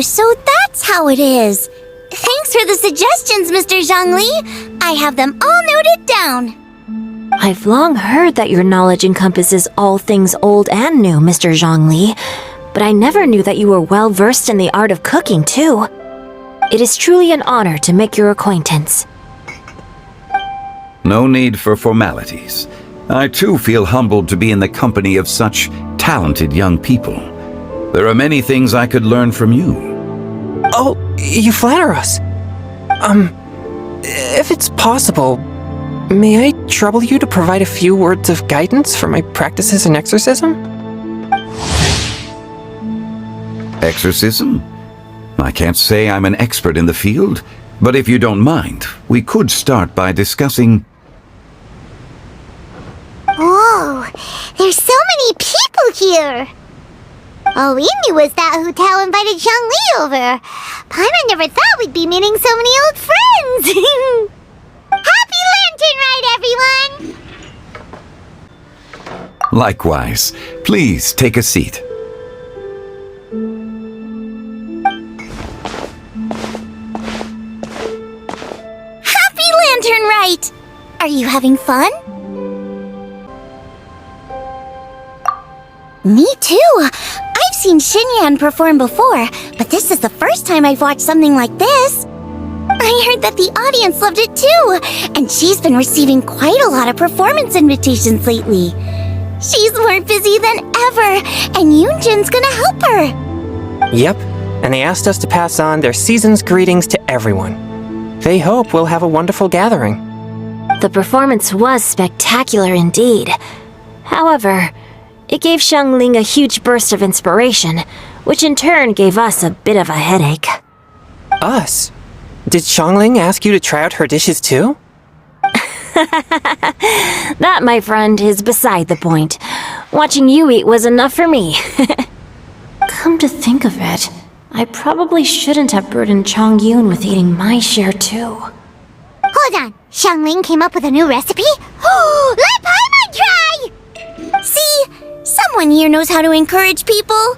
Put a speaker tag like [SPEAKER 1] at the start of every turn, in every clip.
[SPEAKER 1] Oh, so that's how it is. Thanks for the suggestions, Mr. Zhongli. I have them all noted down.
[SPEAKER 2] I've long heard that your knowledge encompasses all things old and new, Mr. Zhongli, but I never knew that you were well versed in the art of cooking, too. It is truly an honor to make your acquaintance.
[SPEAKER 3] No need for formalities. I too feel humbled to be in the company of such talented young people. There are many things I could learn from you.
[SPEAKER 4] Oh, you flatter us. If it's possible, may I trouble you to provide a few words of guidance for my practices in exorcism?
[SPEAKER 3] Exorcism? I can't say I'm an expert in the field, but if you don't mind, we could start by discussing...
[SPEAKER 1] Whoa, there's so many people here. All we knew was that Hu Tao invited Zhongli over. Paimon never thought we'd be meeting so many old friends. Happy Lantern Rite, everyone!
[SPEAKER 3] Likewise. Please take a seat.
[SPEAKER 1] Happy Lantern Rite! Are you having fun? Me too! I've seen Xinyan perform before, but this is the first time I've watched something like this. I heard that the audience loved it too, and she's been receiving quite a lot of performance invitations lately. She's more busy than ever, and Yoonjin's gonna help her.
[SPEAKER 4] Yep, and they asked us to pass on their season's greetings to everyone. They hope we'll have a wonderful gathering.
[SPEAKER 2] The performance was spectacular indeed. However, it gave Xiangling a huge burst of inspiration, which in turn gave us a bit of a headache.
[SPEAKER 4] Us? Did Xiangling ask you to try out her dishes too?
[SPEAKER 2] That, my friend, is beside the point. Watching you eat was enough for me. Come to think of it, I probably shouldn't have burdened Chongyun with eating my share too.
[SPEAKER 1] Hold on, Xiangling came up with a new recipe? Let Paimon try! See? Someone here knows how to encourage people.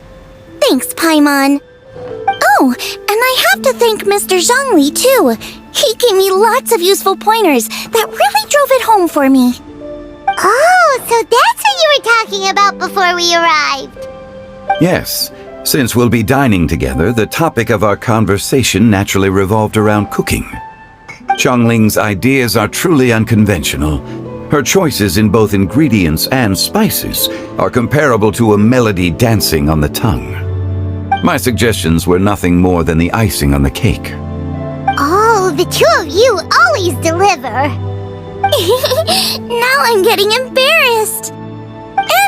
[SPEAKER 1] Thanks, Paimon. Oh, and I have to thank Mr. Zhongli, too. He gave me lots of useful pointers that really drove it home for me. Oh, so that's what you were talking about before we arrived.
[SPEAKER 3] Yes. Since we'll be dining together, the topic of our conversation naturally revolved around cooking. Xiangling's ideas are truly unconventional. Her choices in both ingredients and spices are comparable to a melody dancing on the tongue. My suggestions were nothing more than the icing on the cake.
[SPEAKER 1] Oh, the two of you always deliver. Now I'm getting embarrassed.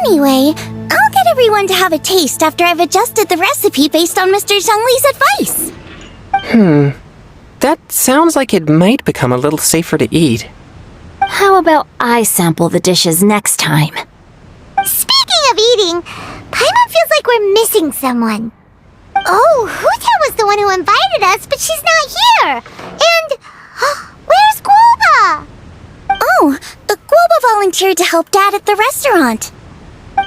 [SPEAKER 1] Anyway, I'll get everyone to have a taste after I've adjusted the recipe based on Mr. Zhongli's advice.
[SPEAKER 4] That sounds like it might become a little safer to eat.
[SPEAKER 2] How about I sample the dishes next time?
[SPEAKER 1] Speaking of eating, Paimon feels like we're missing someone. Oh, Hu was the one who invited us, but she's not here. And where's Guoba? Oh, Guoba volunteered to help Dad at the restaurant.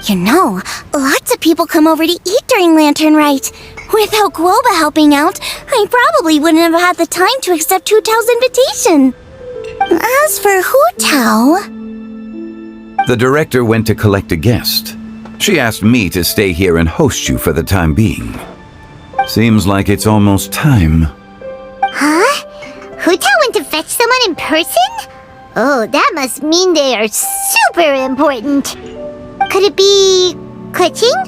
[SPEAKER 1] You know, lots of people come over to eat during Lantern Rite. Without Guoba helping out, I probably wouldn't have had the time to accept Hu Tao's invitation. As for Hu Tao...
[SPEAKER 3] The director went to collect a guest. She asked me to stay here and host you for the time being. Seems like it's almost time.
[SPEAKER 1] Huh? Hu Tao went to fetch someone in person? Oh, that must mean they are super important. Could it be... Keqing?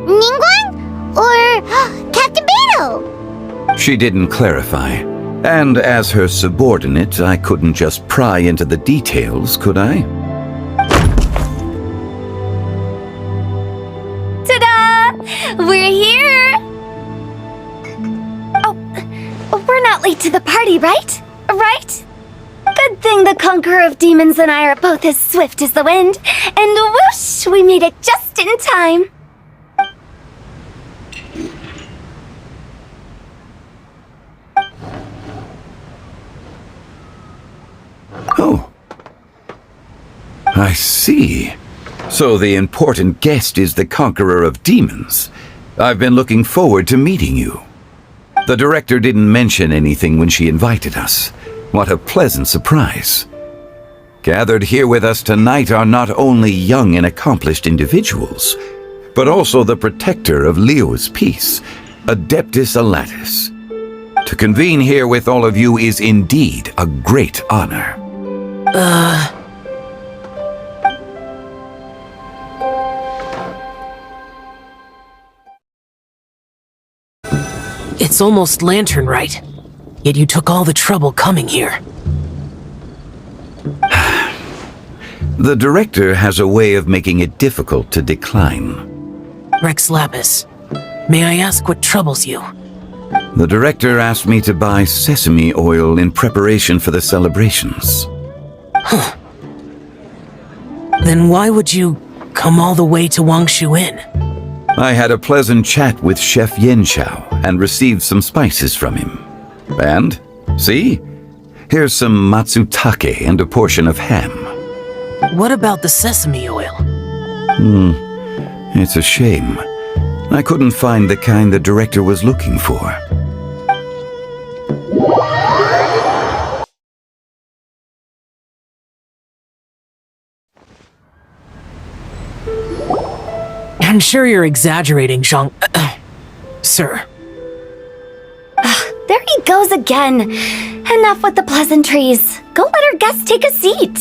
[SPEAKER 1] Ningguang? Or Captain Beidou?
[SPEAKER 3] She didn't clarify. And as her subordinate, I couldn't just pry into the details, could I?
[SPEAKER 1] Ta-da! We're here! Oh, we're not late to the party, right? Right? Good thing the Conqueror of Demons and I are both as swift as the wind. And whoosh, we made it just in time.
[SPEAKER 3] Oh. I see. So the important guest is the Conqueror of Demons. I've been looking forward to meeting you. The director didn't mention anything when she invited us. What a pleasant surprise. Gathered here with us tonight are not only young and accomplished individuals, but also the protector of Leo's peace, Adeptus Alatus. To convene here with all of you is indeed a great honor.
[SPEAKER 5] It's almost lantern Rite, yet you took all the trouble coming here.
[SPEAKER 3] The director has a way of making it difficult to decline.
[SPEAKER 5] Rex Lapis, may I ask what troubles you?
[SPEAKER 3] The director asked me to buy sesame oil in preparation for the celebrations.
[SPEAKER 5] Then why would you come all the way to Wangshu Inn?
[SPEAKER 3] I had a pleasant chat with Chef Yenchao and received some spices from him. And, see? Here's some matsutake and a portion of ham.
[SPEAKER 5] What about the sesame oil?
[SPEAKER 3] It's a shame. I couldn't find the kind the director was looking for.
[SPEAKER 5] I'm sure you're exaggerating, Zhang... Sir.
[SPEAKER 1] There he goes again. Enough with the pleasantries. Go let our guests take a seat.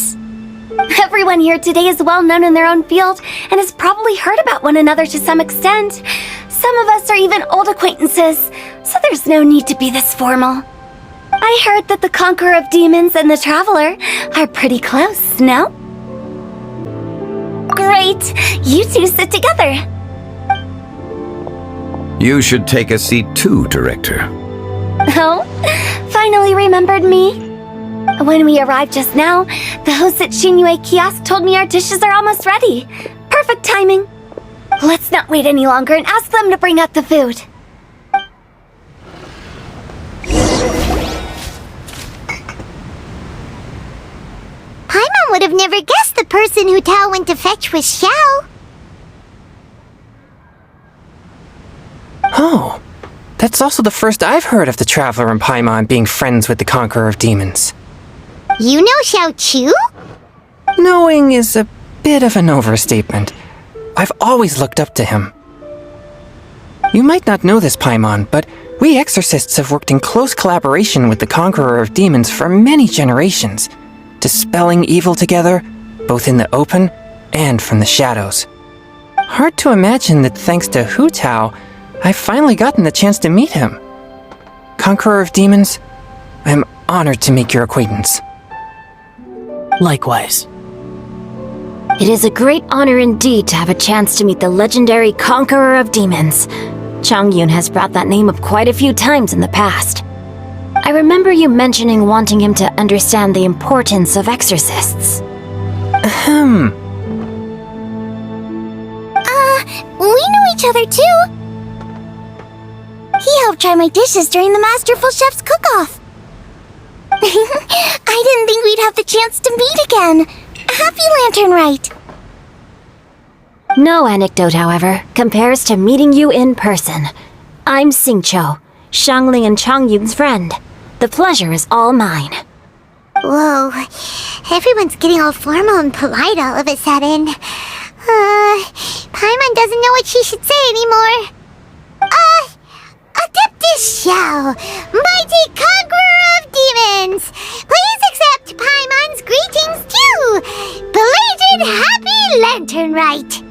[SPEAKER 1] Everyone here today is well known in their own field and has probably heard about one another to some extent. Some of us are even old acquaintances, so there's no need to be this formal. I heard that the Conqueror of Demons and the Traveler are pretty close, no? Great! You two sit together.
[SPEAKER 3] You should take a seat too, Director.
[SPEAKER 1] Oh, finally remembered me? When we arrived just now, the host at Shinue Kiosk told me our dishes are almost ready. Perfect timing. Let's not wait any longer and ask them to bring out the food. Paimon would have never guessed the person who Tao went to fetch was Xiao.
[SPEAKER 4] Oh, that's also the first I've heard of the Traveler and Paimon being friends with the Conqueror of Demons.
[SPEAKER 1] You know Xiao Chu?
[SPEAKER 4] Knowing is a bit of an overstatement. I've always looked up to him. You might not know this, Paimon, but we exorcists have worked in close collaboration with the Conqueror of Demons for many generations, dispelling evil together, both in the open and from the shadows. Hard to imagine that thanks to Hu Tao, I've finally gotten the chance to meet him. Conqueror of Demons, I'm honored to make your acquaintance.
[SPEAKER 5] Likewise.
[SPEAKER 2] It is a great honor indeed to have a chance to meet the legendary Conqueror of Demons. Changyun has brought that name up quite a few times in the past. I remember you mentioning wanting him to understand the importance of exorcists.
[SPEAKER 1] We know each other too. He helped try my dishes during the Masterful Chef's cook-off. I didn't think we'd have the chance to meet again. Happy Lantern Rite.
[SPEAKER 2] No anecdote, however, compares to meeting you in person. I'm Xingqiu, Shangling and Changyun's friend. The pleasure is all mine.
[SPEAKER 1] Whoa, everyone's getting all formal and polite all of a sudden. Paimon doesn't know what she should say anymore. Adeptus Xiao, mighty Conqueror of Demons, please accept Paimon's greetings too. Belated Happy Lantern Rite.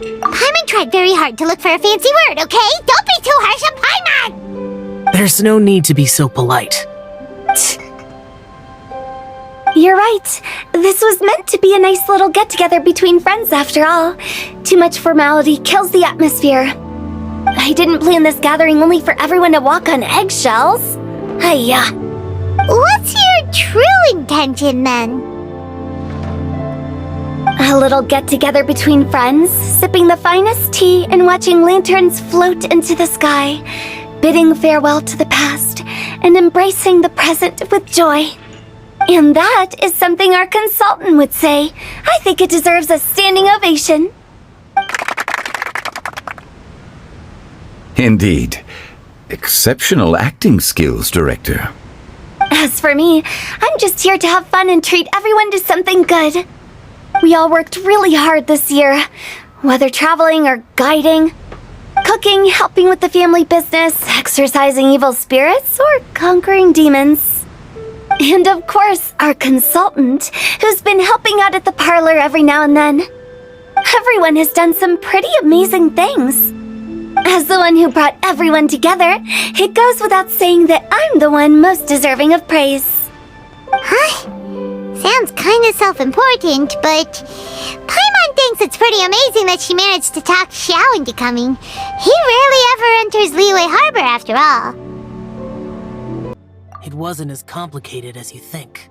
[SPEAKER 1] Paimon tried very hard to look for a fancy word, okay? Don't be too harsh on Paimon!
[SPEAKER 5] There's no need to be so polite.
[SPEAKER 1] You're right. This was meant to be a nice little get-together between friends after all. Too much formality kills the atmosphere. I didn't plan this gathering only for everyone to walk on eggshells. Hiya. What's your true intention then? A little get-together between friends, sipping the finest tea and watching lanterns float into the sky, bidding farewell to the past and embracing the present with joy. And that is something our consultant would say. I think it deserves a standing ovation.
[SPEAKER 3] Indeed. Exceptional acting skills, Director.
[SPEAKER 1] As for me, I'm just here to have fun and treat everyone to something good. We all worked really hard this year, whether traveling or guiding, cooking, helping with the family business, exorcising evil spirits, or conquering demons. And of course, our consultant, who's been helping out at the parlor every now and then. Everyone has done some pretty amazing things. As the one who brought everyone together, it goes without saying that I'm the one most deserving of praise. Huh? Sounds kinda self-important, but Paimon thinks it's pretty amazing that she managed to talk Xiao into coming. He rarely ever enters Liyue Harbor after all.
[SPEAKER 5] It wasn't as complicated as you think.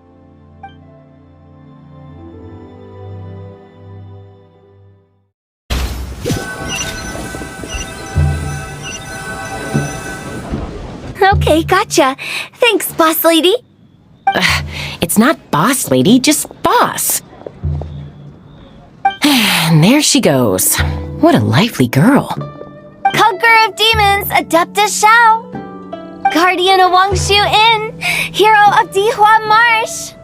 [SPEAKER 1] Okay, gotcha. Thanks, boss lady.
[SPEAKER 6] It's not boss lady, just boss. And there she goes. What a lively girl.
[SPEAKER 1] Conqueror of demons, Adeptus Xiao. Guardian of Wangshu Inn, hero of Dihua Marsh.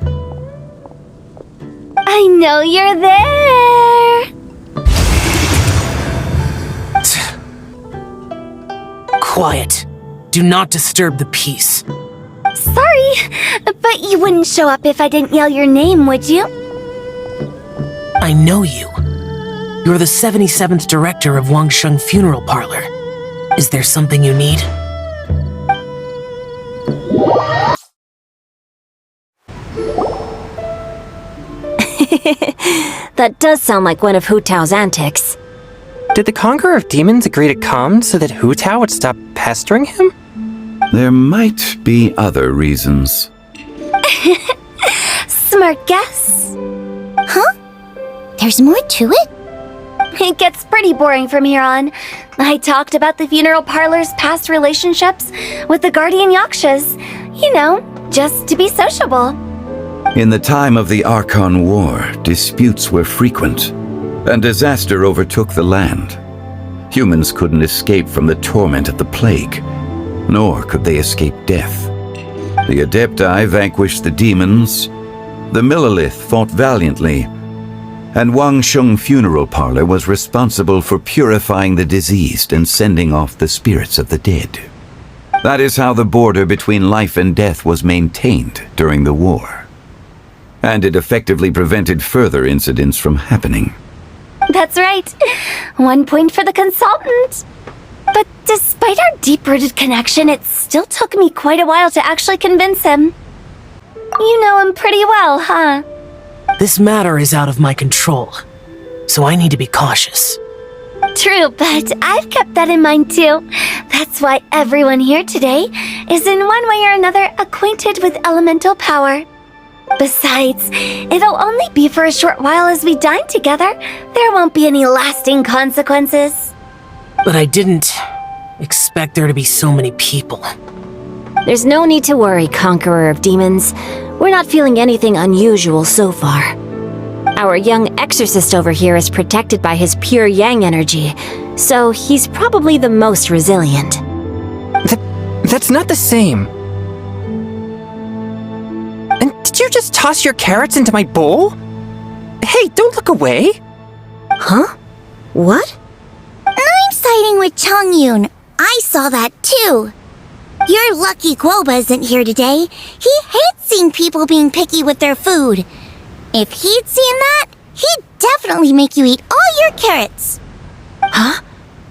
[SPEAKER 1] I know you're there.
[SPEAKER 5] Quiet. Do not disturb the peace.
[SPEAKER 1] Sorry, but you wouldn't show up if I didn't yell your name, would you?
[SPEAKER 5] I know you. You're the 77th director of Wangsheng Funeral Parlor. Is there something you need?
[SPEAKER 2] That does sound like one of Hu Tao's antics.
[SPEAKER 4] Did the Conqueror of Demons agree to come so that Hu Tao would stop pestering him?
[SPEAKER 3] There might be other reasons.
[SPEAKER 1] Smart guess. Huh? There's more to it? It gets pretty boring from here on. I talked about the funeral parlor's past relationships with the guardian yakshas. You know, just to be sociable.
[SPEAKER 3] In the time of the Archon War, disputes were frequent, and disaster overtook the land. Humans couldn't escape from the torment of the plague, nor could they escape death. The Adepti vanquished the demons, the Millelith fought valiantly, and Wangsheng Funeral Parlor was responsible for purifying the diseased and sending off the spirits of the dead. That is how the border between life and death was maintained during the war. And it effectively prevented further incidents from happening.
[SPEAKER 1] That's right. 1 point for the consultant. But despite our deep-rooted connection, it still took me quite a while to actually convince him. You know him pretty well, huh?
[SPEAKER 5] This matter is out of my control, so I need to be cautious.
[SPEAKER 1] True, but I've kept that in mind too. That's why everyone here today is in one way or another acquainted with elemental power. Besides, it'll only be for a short while as we dine together. There won't be any lasting consequences.
[SPEAKER 5] But I didn't expect there to be so many people.
[SPEAKER 2] There's no need to worry, Conqueror of Demons. We're not feeling anything unusual so far. Our young exorcist over here is protected by his pure yang energy, so he's probably the most resilient.
[SPEAKER 4] That's not the same. And did you just toss your carrots into my bowl? Hey, don't look away!
[SPEAKER 2] Huh? What?
[SPEAKER 1] I'm siding with Chongyun. I saw that too. You're lucky Guoba isn't here today. He hates seeing people being picky with their food. If he'd seen that, he'd definitely make you eat all your carrots.
[SPEAKER 2] Huh?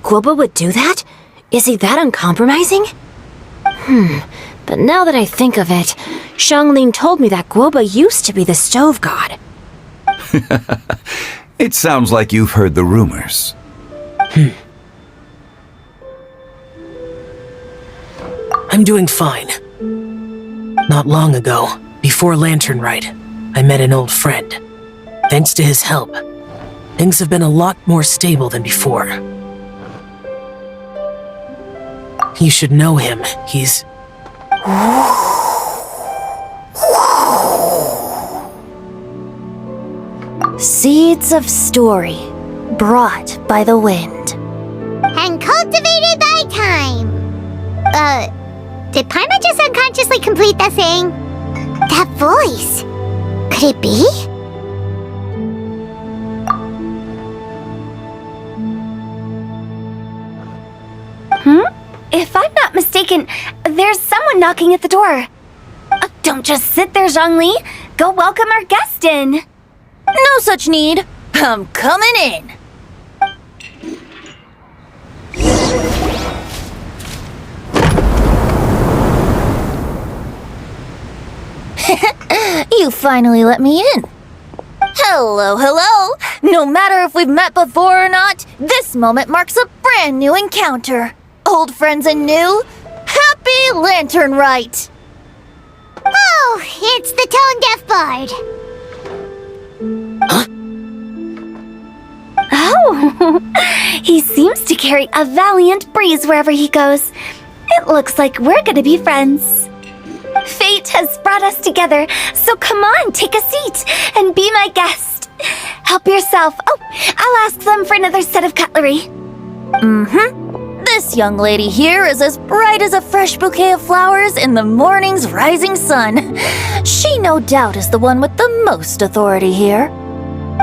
[SPEAKER 2] Guoba would do that? Is he that uncompromising? But now that I think of it, Xiangling told me that Guoba used to be the stove god.
[SPEAKER 3] It sounds like you've heard the rumors.
[SPEAKER 5] I'm doing fine. Not long ago, before Lantern Rite, I met an old friend. Thanks to his help, things have been a lot more stable than before. You should know him. He's...
[SPEAKER 2] Seeds of story, brought by the wind.
[SPEAKER 1] And Cultivated by time. Did Paimon just unconsciously complete that saying? That voice. Could it be?
[SPEAKER 2] If I'm not mistaken, there's someone knocking at the door. Don't just sit there, Zhongli. Go welcome our guest in.
[SPEAKER 7] No such need. I'm coming in. You finally let me in. Hello, hello. No matter if we've met before or not, this moment marks a brand new encounter. Old friends and new. Happy Lantern Rite.
[SPEAKER 1] Oh, it's the tone-deaf bard.
[SPEAKER 2] Oh, he seems to carry a valiant breeze wherever he goes. It looks like we're gonna be friends. Fate has brought us together, so come on, take a seat and be my guest. Help yourself. Oh, I'll ask them for another set of cutlery.
[SPEAKER 7] This young lady here is as bright as a fresh bouquet of flowers in the morning's rising sun. She no doubt is the one with the most authority here.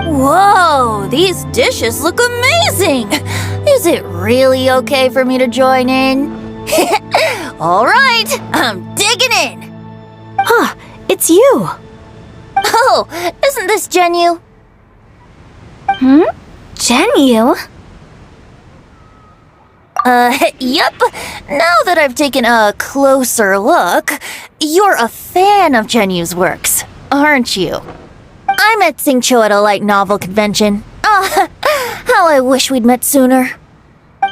[SPEAKER 7] Whoa, these dishes look amazing! Is it really okay for me to join in? All right, I'm digging in.
[SPEAKER 2] Huh, it's you.
[SPEAKER 7] Oh, isn't this Genu?
[SPEAKER 2] Genu?
[SPEAKER 7] Yep. Now that I've taken a closer look, you're a fan of Genu's works, aren't you? I met Xingqiu at a light novel convention. How I wish we'd met sooner.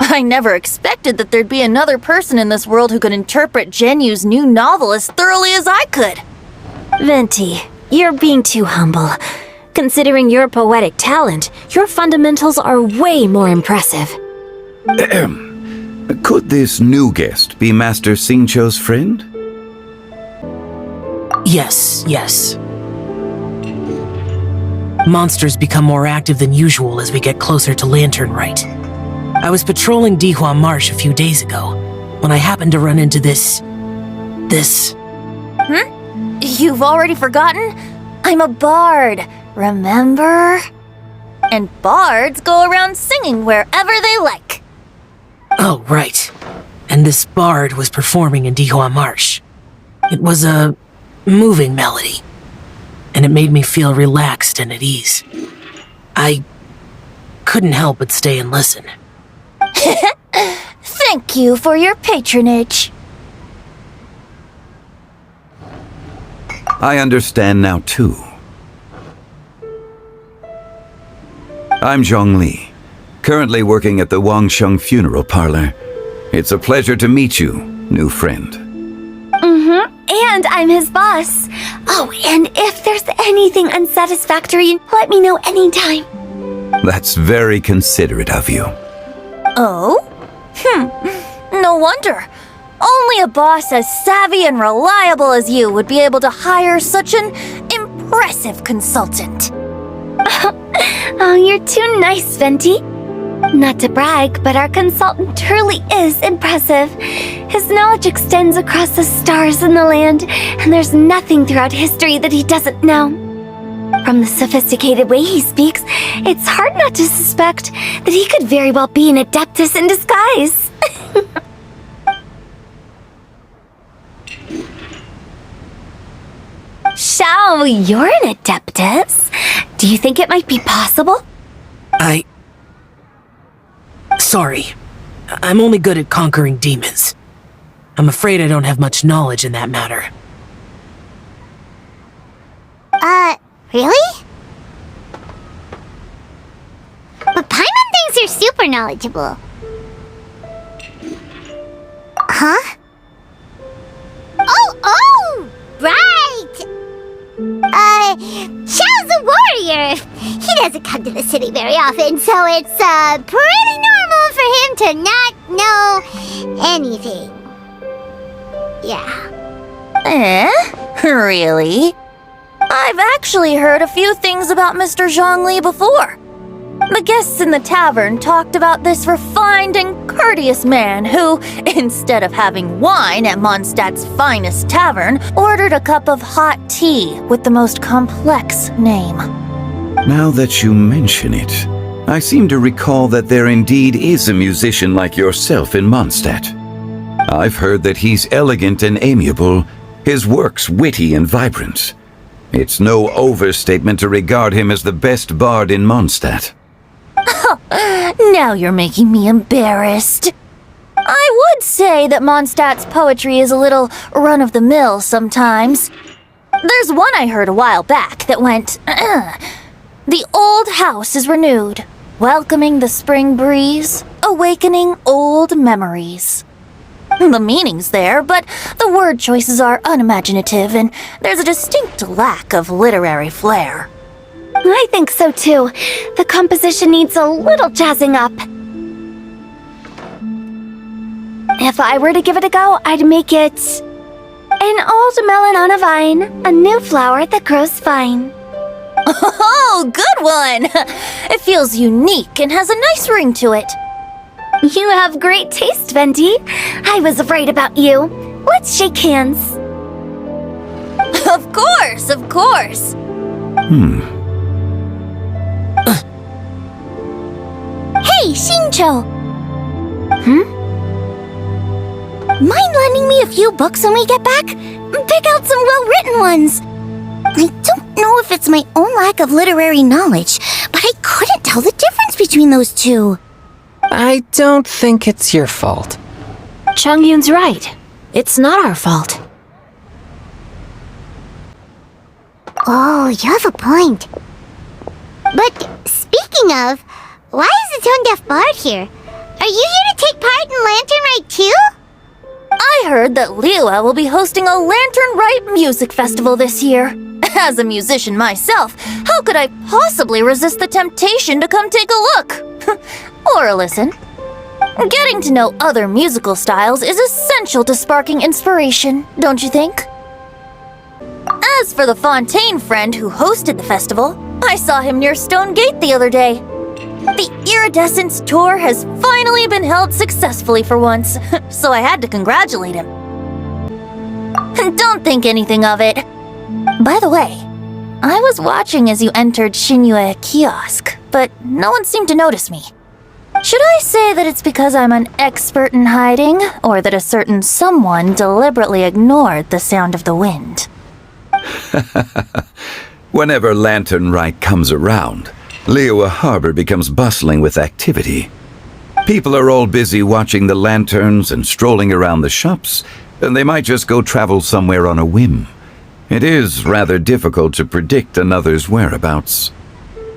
[SPEAKER 7] I never expected that there'd be another person in this world who could interpret Genu's new novel as thoroughly as I could.
[SPEAKER 2] Venti, you're being too humble. Considering your poetic talent, your fundamentals are way more impressive.
[SPEAKER 3] Could this new guest be Master Xingqiu's friend?
[SPEAKER 5] Yes. Monsters become more active than usual as we get closer to Lantern Rite. I was patrolling Dihua Marsh a few days ago when I happened to run into this.
[SPEAKER 7] You've already forgotten? I'm a bard, remember? And bards go around singing wherever they like.
[SPEAKER 5] Oh, right. And this bard was performing in Dihua Marsh. It was a moving melody, and it made me feel relaxed and at ease. I couldn't help but stay and listen.
[SPEAKER 7] Thank you for your patronage.
[SPEAKER 3] I understand now, too. I'm Zhongli, currently working at the Wangsheng Funeral Parlor. It's a pleasure to meet you, new friend.
[SPEAKER 2] And I'm his boss. Oh, and if there's anything unsatisfactory, let me know anytime.
[SPEAKER 3] That's very considerate of you.
[SPEAKER 7] Oh? No wonder. Only a boss as savvy and reliable as you would be able to hire such an impressive consultant.
[SPEAKER 2] Oh, you're too nice, Venti. Not to brag, but our consultant truly is impressive. His knowledge extends across the stars and the land, and there's nothing throughout history that he doesn't know. From the sophisticated way he speaks, it's hard not to suspect that he could very well be an adeptus in disguise. Shao, you're an adeptus. Do you think it might be possible?
[SPEAKER 5] Sorry. I'm only good at conquering demons. I'm afraid I don't have much knowledge in that matter.
[SPEAKER 1] Really? But Paimon thinks you're super knowledgeable. Huh? Oh! Right! Xiao's a warrior. He doesn't come to the city very often, so it's, pretty normal for him to not know anything. Yeah.
[SPEAKER 7] Really? I've actually heard a few things about Mr. Zhongli before. The guests in the tavern talked about this refined and courteous man who, instead of having wine at Mondstadt's finest tavern, ordered a cup of hot tea with the most complex name.
[SPEAKER 3] Now that you mention it, I seem to recall that there indeed is a musician like yourself in Mondstadt. I've heard that he's elegant and amiable, his works witty and vibrant. It's no overstatement to regard him as the best bard in Mondstadt.
[SPEAKER 7] Now you're making me embarrassed. I would say that Mondstadt's poetry is a little run-of-the-mill sometimes. There's one I heard a while back that went, The old house is renewed, welcoming the spring breeze, awakening old memories. The meaning's there, but the word choices are unimaginative and there's a distinct lack of literary flair.
[SPEAKER 1] I think so too. The composition needs a little jazzing up. If I were to give it a go, I'd make it an old melon on a vine, a new flower that grows fine.
[SPEAKER 7] Oh, good one! It feels unique and has a nice ring to it.
[SPEAKER 1] You have great taste, Venti. I was right about you. Let's shake hands.
[SPEAKER 7] Of course, of course.
[SPEAKER 1] Hey, Shincho! Mind lending me a few books when we get back? Pick out some well-written ones. I don't know if it's my own lack of literary knowledge, but I couldn't tell the difference between those two.
[SPEAKER 4] I don't think it's your fault.
[SPEAKER 2] Chongyun's right. It's not our fault.
[SPEAKER 1] Oh, you have a point. But speaking of, why is the tone-deaf bard here? Are you here to take part in Lantern Rite too?
[SPEAKER 7] I heard that Liyue will be hosting a Lantern Rite music festival this year. As a musician myself, how could I possibly resist the temptation to come take a look? Or a listen. Getting to know other musical styles is essential to sparking inspiration, don't you think? As for the Fontaine friend who hosted the festival, I saw him near Stone Gate the other day. The Iridescence tour has finally been held successfully for once, so I had to congratulate him. Don't think anything of it. By the way, I was watching as you entered Shinyue Kiosk, but no one seemed to notice me. Should I say that it's because I'm an expert in hiding, or that a certain someone deliberately ignored the sound of the wind?
[SPEAKER 3] Whenever Lantern Rite comes around, Liyue Harbor becomes bustling with activity. People are all busy watching the lanterns and strolling around the shops, and they might just go travel somewhere on a whim. It is rather difficult to predict another's whereabouts.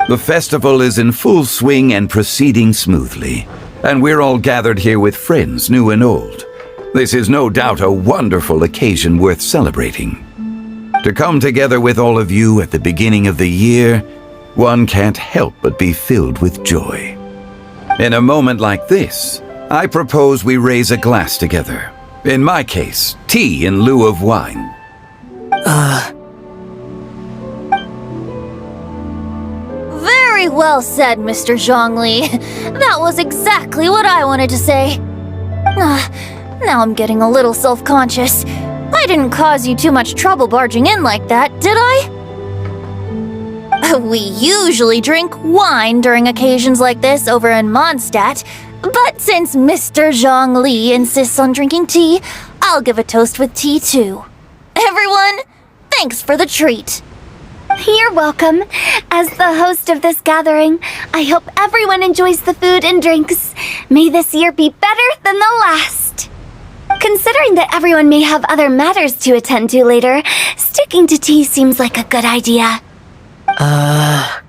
[SPEAKER 3] The festival is in full swing and proceeding smoothly, and we're all gathered here with friends, new and old. This is no doubt a wonderful occasion worth celebrating. To come together with all of you at the beginning of the year, one can't help but be filled with joy. In a moment like this, I propose we raise a glass together. In my case, tea in lieu of wine.
[SPEAKER 7] Very well said, Mr. Zhongli. That was exactly what I wanted to say. Now I'm getting a little self-conscious. I didn't cause you too much trouble barging in like that, did I? We usually drink wine during occasions like this over in Mondstadt, but since Mr. Zhongli insists on drinking tea, I'll give a toast with tea too. Everyone, thanks for the treat.
[SPEAKER 1] You're welcome. As the host of this gathering, I hope everyone enjoys the food and drinks. May this year be better than the last. Considering that everyone may have other matters to attend to later, sticking to tea seems like a good idea.
[SPEAKER 7] Uh,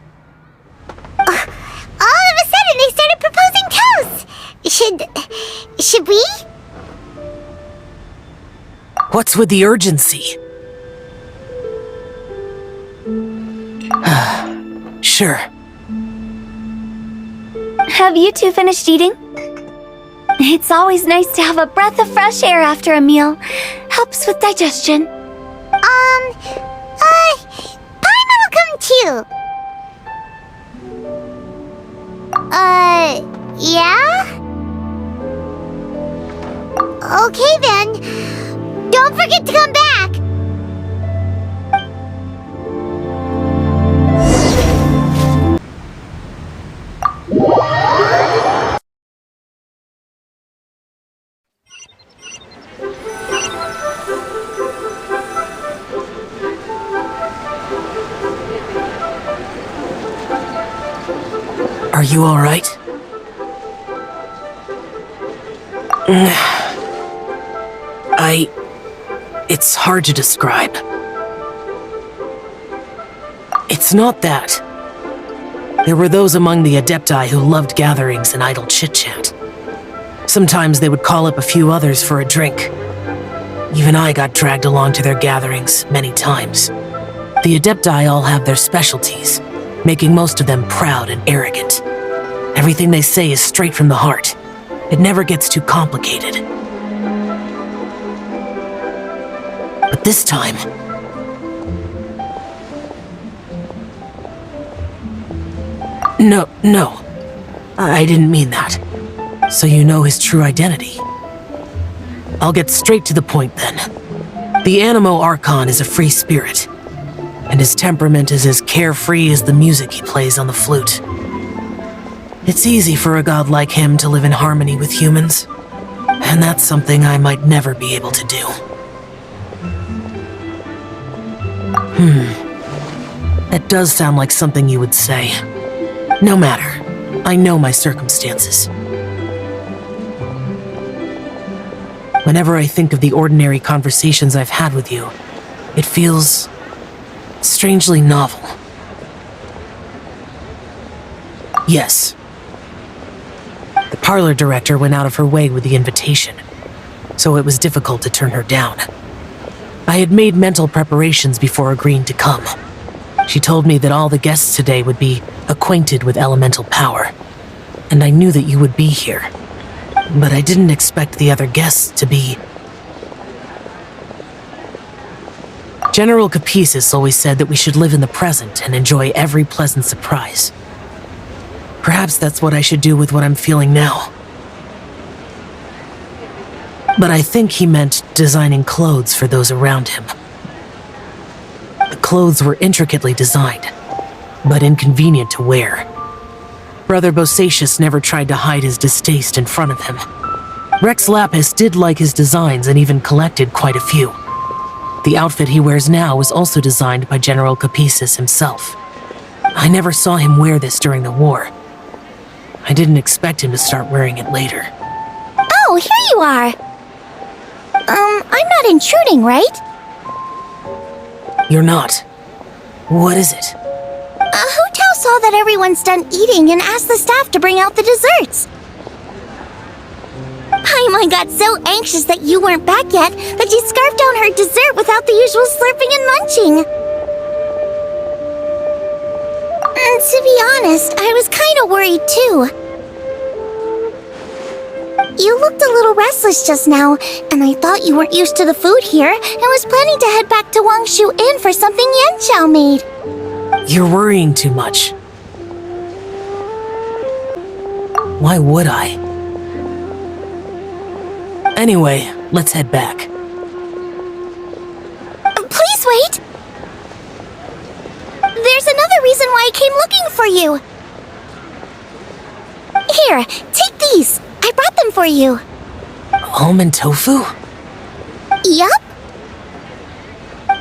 [SPEAKER 1] All of a sudden, they started proposing toasts. Should we?
[SPEAKER 5] What's with the urgency? Sure.
[SPEAKER 1] Have you two finished eating? It's always nice to have a breath of fresh air after a meal. Helps with digestion. Paimon will come too. Yeah? Okay then. Don't forget to come back!
[SPEAKER 5] Are you alright? It's hard to describe. It's not that. There were those among the Adepti who loved gatherings and idle chit-chat. Sometimes they would call up a few others for a drink. Even I got dragged along to their gatherings many times. The Adepti all have their specialties, making most of them proud and arrogant. Everything they say is straight from the heart. It never gets too complicated. But this time... No. I didn't mean that. So you know his true identity. I'll get straight to the point then. The Animo Archon is a free spirit, and his temperament is as carefree as the music he plays on the flute. It's easy for a god like him to live in harmony with humans, and that's something I might never be able to do. That does sound like something you would say. No matter. I know my circumstances. Whenever I think of the ordinary conversations I've had with you, it feels strangely novel. Yes. The parlor director went out of her way with the invitation, so it was difficult to turn her down. I had made mental preparations before agreeing to come. She told me that all the guests today would be acquainted with elemental power, and I knew that you would be here. But I didn't expect the other guests to be... General Capisis always said that we should live in the present and enjoy every pleasant surprise. Perhaps that's what I should do with what I'm feeling now. But I think he meant designing clothes for those around him. The clothes were intricately designed, but inconvenient to wear. Brother Bosacius never tried to hide his distaste in front of him. Rex Lapis did like his designs and even collected quite a few. The outfit he wears now was also designed by General Capisis himself. I never saw him wear this during the war. I didn't expect him to start wearing it later.
[SPEAKER 1] Oh, here you are! I'm not intruding, right?
[SPEAKER 5] You're not. What is it?
[SPEAKER 1] Hu Tao saw that everyone's done eating and asked the staff to bring out the desserts. Paimon got so anxious that you weren't back yet that she scarfed down her dessert without the usual slurping and munching. To be honest, I was kind of worried too. You looked a little restless just now, and I thought you weren't used to the food here and was planning to head back to Wangshu Inn for something Yanxiao made.
[SPEAKER 5] You're worrying too much. Why would I? Anyway, let's head back.
[SPEAKER 1] Please wait! There's another reason why I came looking for you. Here, take these. I brought them for you.
[SPEAKER 5] Almond tofu?
[SPEAKER 1] Yup.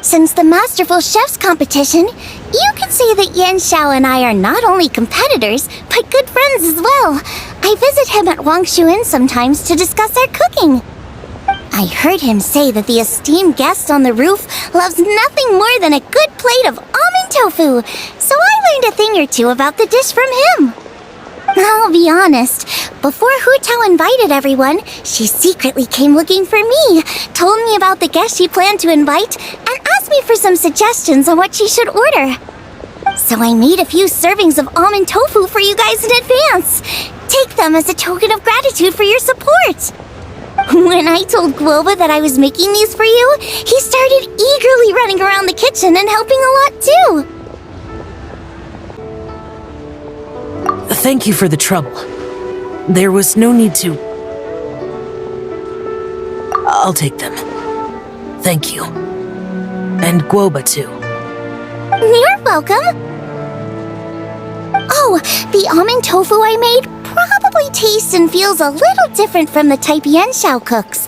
[SPEAKER 1] Since the Masterful Chef's competition, you could say that Yanxiao and I are not only competitors, but good friends as well. I visit him at Wangshu Inn sometimes to discuss our cooking. I heard him say that the esteemed guest on the roof loves nothing more than a good plate of almond tofu, so I learned a thing or two about the dish from him. I'll be honest, before Hu Tao invited everyone, she secretly came looking for me, told me about the guests she planned to invite, and asked me for some suggestions on what she should order. So I made a few servings of almond tofu for you guys in advance. Take them as a token of gratitude for your support. When I told Guoba that I was making these for you, he started eagerly running around the kitchen and helping a lot too.
[SPEAKER 5] Thank you for the trouble. There was no need to... I'll take them. Thank you. And Guoba too.
[SPEAKER 1] You're welcome. Oh, the almond tofu I made probably tastes and feels a little different from the type Yanxiao cooks.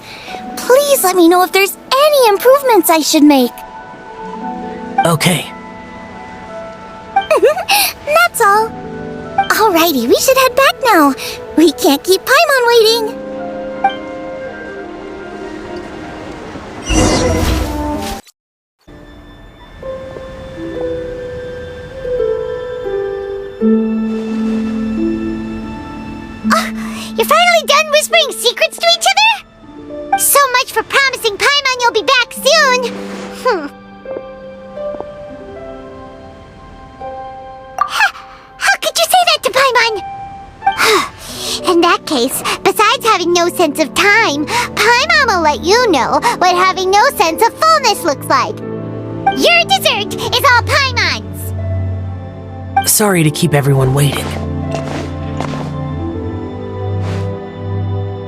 [SPEAKER 1] Please let me know if there's any improvements I should make.
[SPEAKER 5] Okay.
[SPEAKER 1] That's all. Alrighty, we should head back now. We can't keep Paimon waiting. You're finally done whispering secrets to each other? So much for promising Paimon you'll be back soon. How could you say that to Paimon? In that case, besides having no sense of time, Paimon will let you know what having no sense of fullness looks like. Your dessert is all Paimon's.
[SPEAKER 5] Sorry to keep everyone waiting.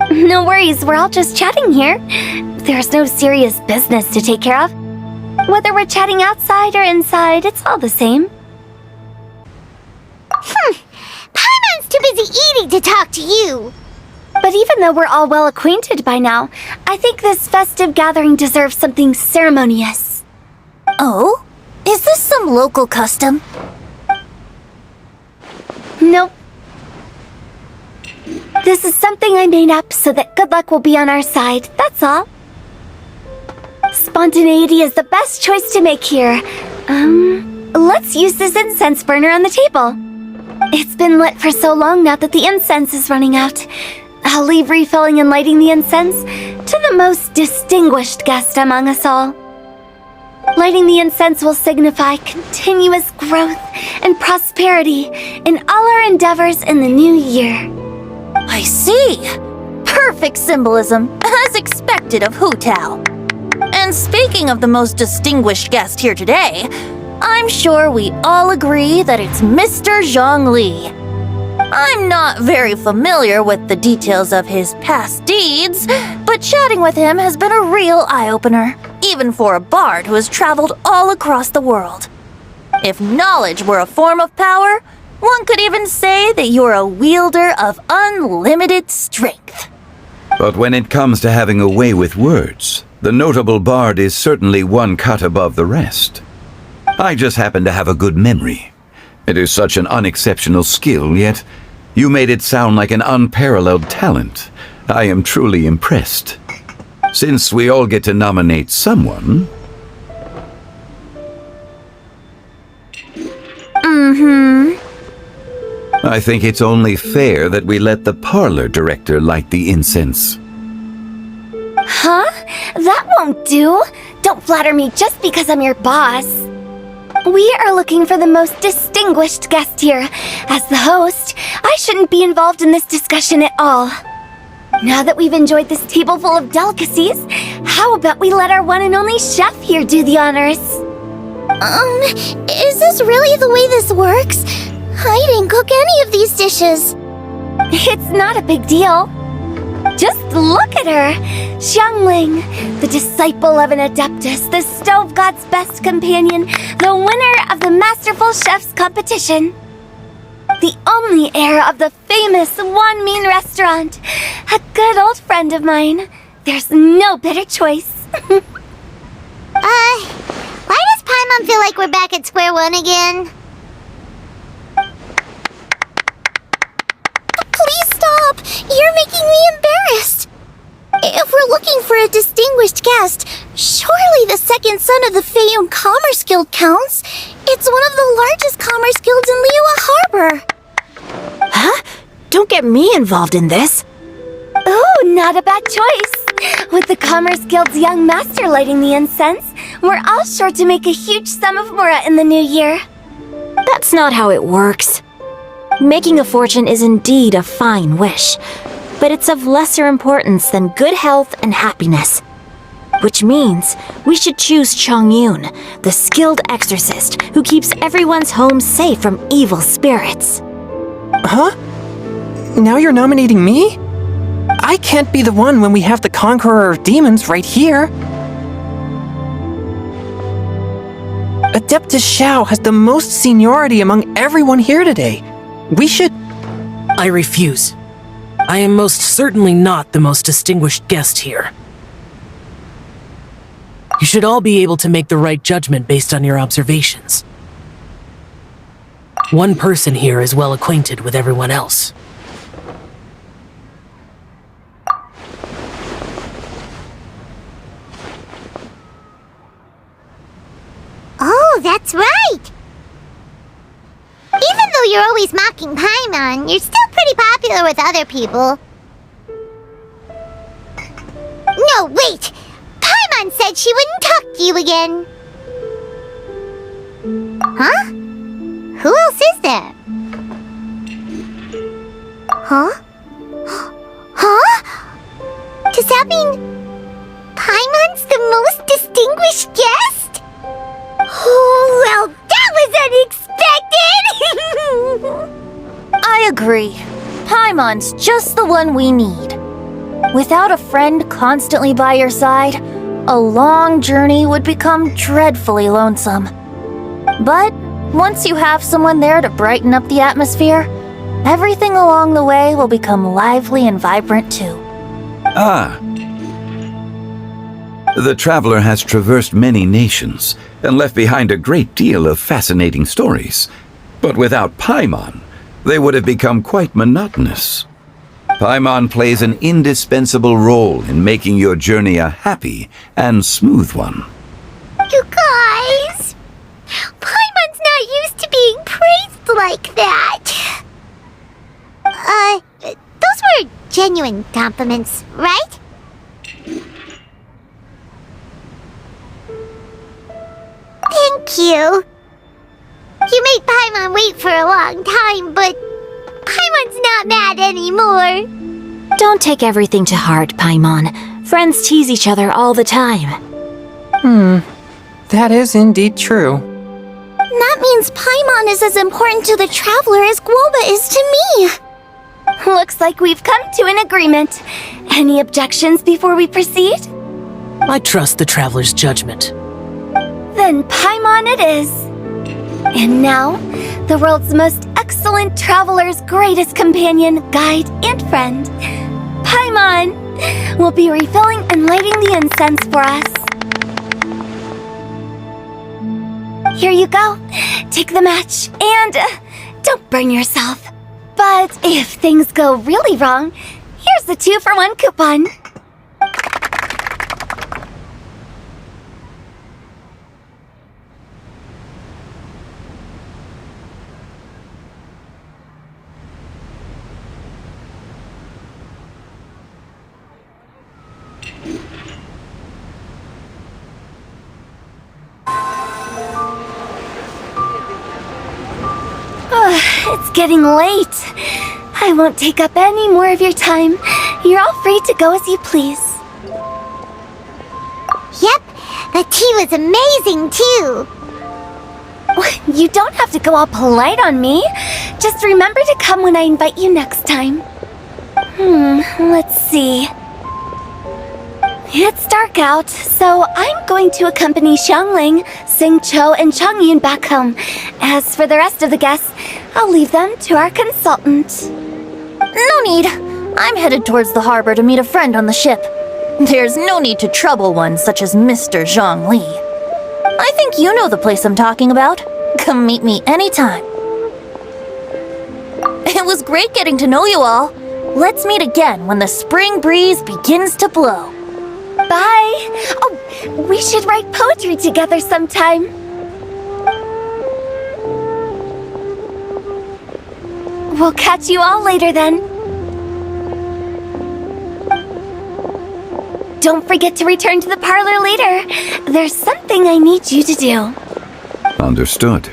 [SPEAKER 8] No worries, we're all just chatting here. There's no serious business to take care of. Whether we're chatting outside or inside, it's all the same.
[SPEAKER 1] Paimon's too busy eating to talk to you.
[SPEAKER 8] But even though we're all well acquainted by now, I think this festive gathering deserves something ceremonious.
[SPEAKER 7] Oh? Is this some local custom?
[SPEAKER 8] Nope. This is something I made up so that good luck will be on our side, that's all. Spontaneity is the best choice to make here. Let's use this incense burner on the table. It's been lit for so long now that the incense is running out. I'll leave refilling and lighting the incense to the most distinguished guest among us all. Lighting the incense will signify continuous growth and prosperity in all our endeavors in the new year.
[SPEAKER 7] I see. Perfect symbolism, as expected of Hu Tao. And speaking of the most distinguished guest here today, I'm sure we all agree that it's Mr. Zhongli. I'm not very familiar with the details of his past deeds, but chatting with him has been a real eye-opener, even for a bard who has traveled all across the world. If knowledge were a form of power, one could even say that you're a wielder of unlimited strength.
[SPEAKER 3] But when it comes to having a way with words, the notable bard is certainly one cut above the rest. I just happen to have a good memory. It is such an unexceptional skill, yet you made it sound like an unparalleled talent. I am truly impressed. Since we all get to nominate someone... I think it's only fair that we let the parlor director light the incense.
[SPEAKER 8] Huh? That won't do. Don't flatter me just because I'm your boss. We are looking for the most distinguished guest here. As the host, I shouldn't be involved in this discussion at all. Now that we've enjoyed this table full of delicacies, how about we let our one and only chef here do the honors?
[SPEAKER 1] Is this really the way this works? I didn't cook any of these dishes.
[SPEAKER 8] It's not a big deal. Just look at her! Xiangling, the disciple of an adeptus, the stove god's best companion, the winner of the Masterful Chef's competition. The only heir of the famous Wanmin restaurant. A good old friend of mine. There's no better choice.
[SPEAKER 1] Why does Paimon feel like we're back at square one again? Please stop! You're making me embarrassed! If we're looking for a distinguished guest, surely the second son of the Feiyun Commerce Guild counts. It's one of the largest commerce guilds in Liyue Harbor.
[SPEAKER 2] Huh? Don't get me involved in this.
[SPEAKER 8] Oh, not a bad choice. With the Commerce Guild's young master lighting the incense, we're all sure to make a huge sum of mora in the new year.
[SPEAKER 2] That's not how it works. Making a fortune is indeed a fine wish, but it's of lesser importance than good health and happiness. Which means we should choose Chongyun, the skilled exorcist who keeps everyone's home safe from evil spirits.
[SPEAKER 4] Huh? Now you're nominating me? I can't be the one when we have the Conqueror of Demons right here. Adeptus Xiao has the most seniority among everyone here today. We should...
[SPEAKER 5] I refuse. I am most certainly not the most distinguished guest here. You should all be able to make the right judgment based on your observations. One person here is well acquainted with everyone else.
[SPEAKER 1] Oh, that's right! Even though you're always mocking Paimon, you're still pretty popular with other people. No, wait! Paimon said she wouldn't talk to you again. Huh? Who else is there? Huh? Huh? Does that mean Paimon's the most distinguished guest? Oh, well, that was unexpected!
[SPEAKER 7] I agree. Paimon's just the one we need. Without a friend constantly by your side, a long journey would become dreadfully lonesome. But once you have someone there to brighten up the atmosphere, everything along the way will become lively and vibrant too.
[SPEAKER 3] Ah. The traveler has traversed many nations and left behind a great deal of fascinating stories. But without Paimon, they would have become quite monotonous. Paimon plays an indispensable role in making your journey a happy and smooth one.
[SPEAKER 1] You guys! Paimon's not used to being praised like that. Those were genuine compliments, right? Thank you. You made Paimon wait for a long time, but Paimon's not mad anymore.
[SPEAKER 2] Don't take everything to heart, Paimon. Friends tease each other all the time.
[SPEAKER 4] That is indeed true.
[SPEAKER 8] That means Paimon is as important to the traveler as Guoba is to me. Looks like we've come to an agreement. Any objections before we proceed?
[SPEAKER 5] I trust the traveler's judgment.
[SPEAKER 8] Then Paimon it is. And now, the world's most excellent traveler's greatest companion, guide, and friend, Paimon, will be refilling and lighting the incense for us. Here you go. Take the match, and don't burn yourself. But if things go really wrong, here's the 2-for-1 coupon. It's getting late. I won't take up any more of your time. You're all free to go as you please.
[SPEAKER 1] Yep, the tea was amazing too.
[SPEAKER 8] You don't have to go all polite on me. Just remember to come when I invite you next time. Let's see. It's dark out, so I'm going to accompany Xiangling, Xingqiu, and Chongyun back home. As for the rest of the guests, I'll leave them to our consultant.
[SPEAKER 7] No need. I'm headed towards the harbor to meet a friend on the ship. There's no need to trouble one such as Mr. Zhongli. I think you know the place I'm talking about. Come meet me anytime. It was great getting to know you all. Let's meet again when the spring breeze begins to blow.
[SPEAKER 8] Bye! Oh, we should write poetry together sometime. We'll catch you all later then. Don't forget to return to the parlor later. There's something I need you to do.
[SPEAKER 3] Understood.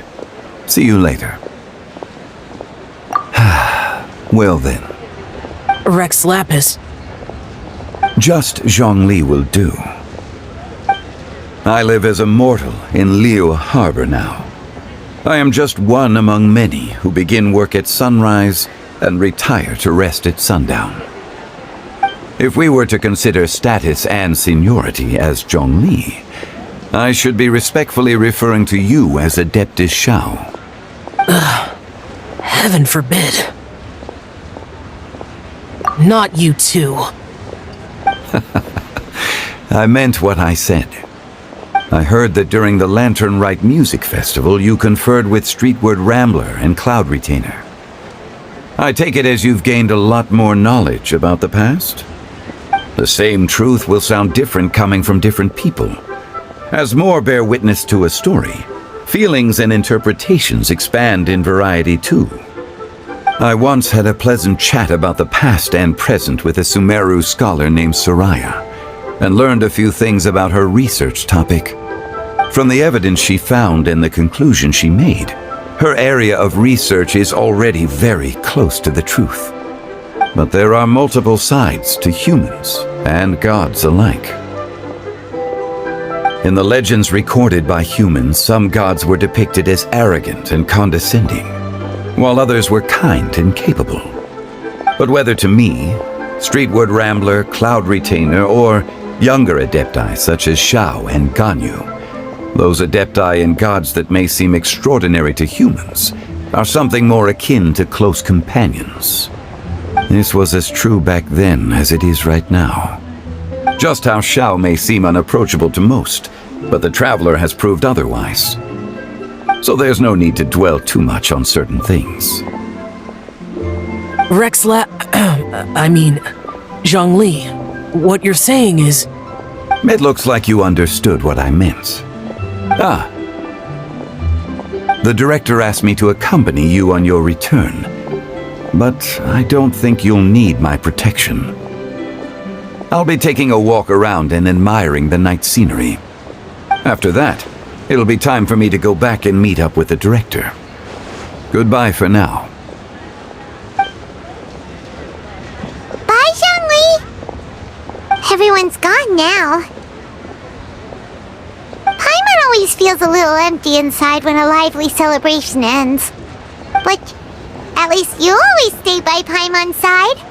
[SPEAKER 3] See you later. Well then.
[SPEAKER 5] Rex Lapis.
[SPEAKER 3] Just Zhongli will do. I live as a mortal in Liu Harbor now. I am just one among many who begin work at sunrise and retire to rest at sundown. If we were to consider status and seniority as Zhongli, I should be respectfully referring to you as Adeptus Shao.
[SPEAKER 5] Heaven forbid. Not you too.
[SPEAKER 3] I meant what I said. I heard that during the Rite Music Festival, you conferred with Streetward Rambler and Cloud Retainer. I take it as you've gained a lot more knowledge about the past? The same truth will sound different coming from different people. As more bear witness to a story, feelings and interpretations expand in variety too. I once had a pleasant chat about the past and present with a Sumeru scholar named Soraya, and learned a few things about her research topic. From the evidence she found and the conclusion she made, her area of research is already very close to the truth. But there are multiple sides to humans and gods alike. In the legends recorded by humans, some gods were depicted as arrogant and condescending, while others were kind and capable. But whether to me, Streetward Rambler, Cloud Retainer, or younger adepti such as Shao and Ganyu, those adepti and gods that may seem extraordinary to humans are something more akin to close companions. This was as true back then as it is right now. Just how Shao may seem unapproachable to most, but the Traveler has proved otherwise. So there's no need to dwell too much on certain things.
[SPEAKER 5] Zhongli, what you're saying is...
[SPEAKER 3] It looks like you understood what I meant. Ah. The director asked me to accompany you on your return, but I don't think you'll need my protection. I'll be taking a walk around and admiring the night scenery. After that, it'll be time for me to go back and meet up with the director. Goodbye for now.
[SPEAKER 1] Bye, Zhongli! Everyone's gone now. Paimon always feels a little empty inside when a lively celebration ends. But at least you always stay by Paimon's side.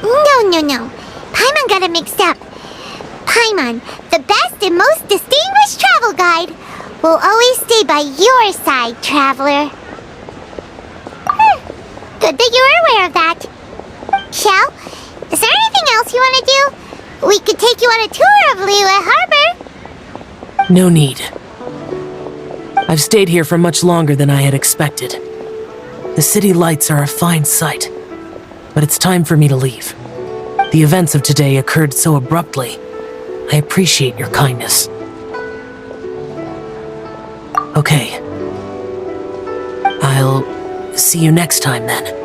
[SPEAKER 1] No. Paimon got it mixed up. Paimon, the best and most distinguished travel guide, will always stay by your side, Traveler. Good that you were aware of that. Shell, is there anything else you want to do? We could take you on a tour of Liyue Harbor.
[SPEAKER 5] No need. I've stayed here for much longer than I had expected. The city lights are a fine sight, but it's time for me to leave. The events of today occurred so abruptly. I appreciate your kindness. Okay. I'll see you next time then.